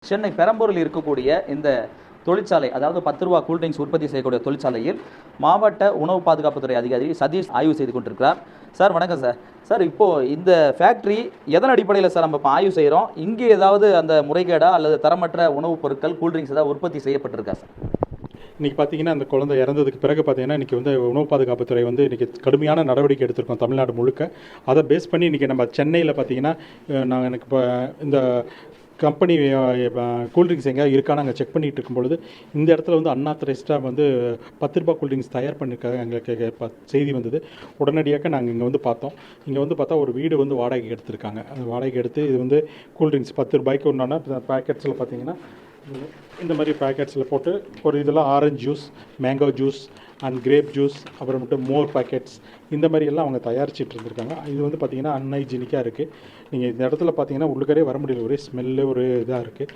சென்னை பெரம்பூரில் இருக்கக்கூடிய இந்த தொழிற்சாலை, அதாவது 10 ரூபா கூல்ட்ரிங்க்ஸ் உற்பத்தி செய்யக்கூடிய தொழிற்சாலையில் மாவட்ட உணவு பாதுகாப்புத்துறை அதிகாரி சதீஷ் ஆய்வு செய்து கொண்டிருக்கிறார். சார் வணக்கம் சார். சார், இப்போது இந்த ஃபேக்ட்ரி எதன் அடிப்படையில் சார் நம்ம இப்போ ஆய்வு செய்கிறோம்? இங்கே ஏதாவது அந்த முறைகேடா அல்லது தரமற்ற உணவுப் பொருட்கள் கூல்ட்ரிங்க்ஸ் ஏதாவது உற்பத்தி செய்யப்பட்டிருக்கா சார்? இன்றைக்கி பார்த்தீங்கன்னா, அந்த குழந்தை இறந்ததுக்கு பிறகு பார்த்தீங்கன்னா, இன்றைக்கி வந்து உணவு பாதுகாப்புத்துறை வந்து இன்றைக்கி கடுமையான நடவடிக்கை எடுத்திருக்கோம் தமிழ்நாடு முழுக்க. அதை பேஸ் பண்ணி இன்றைக்கி நம்ம சென்னையில் பார்த்தீங்கன்னா, நாங்கள் எனக்கு இப்போ இந்த கம்பெனி கூல்ட்ரிங்க்ஸ் எங்கேயாவது இருக்கான்னு அங்கே செக் பண்ணிகிட்டு இருக்கும்பொழுது, இந்த இடத்துல வந்து அன்ஆத்தரைஸ்டாக வந்து 10 ரூபா கூல்ட்ரிங்க்ஸ் தயார் பண்ணியிருக்காங்க. எங்களுக்கு செய்தி வந்தது. உடனடியாக நாங்கள் இங்கே வந்து பார்த்தோம். இங்கே வந்து பார்த்தா ஒரு வீடு வந்து வாடகைக்கு எடுத்திருக்காங்க. அது வாடகைக்கு எடுத்து இது வந்து கூல்ட்ரிங்க்ஸ் 10 ரூபாய்க்கு ஒன்றான பேக்கெட்ஸில் பார்த்தீங்கன்னா இந்த மாதிரி பேக்கெட்ஸில் போட்டு ஒரு இதெல்லாம் orange juice, mango juice and grape juice, அப்புறமேட்டு மோர் பேக்கெட்ஸ், இந்த மாதிரியெல்லாம் அவங்க தயாரிச்சிட்டு இருந்திருக்காங்க. இது வந்து பார்த்திங்கன்னா அன்ஹைஜீனிக்காக இருக்குது. நீங்கள் இந்த இடத்துல பார்த்தீங்கன்னா உள்ளுக்கரே வர முடியல, ஒரே ஸ்மெல்லு ஒரு இதாக இருக்குது.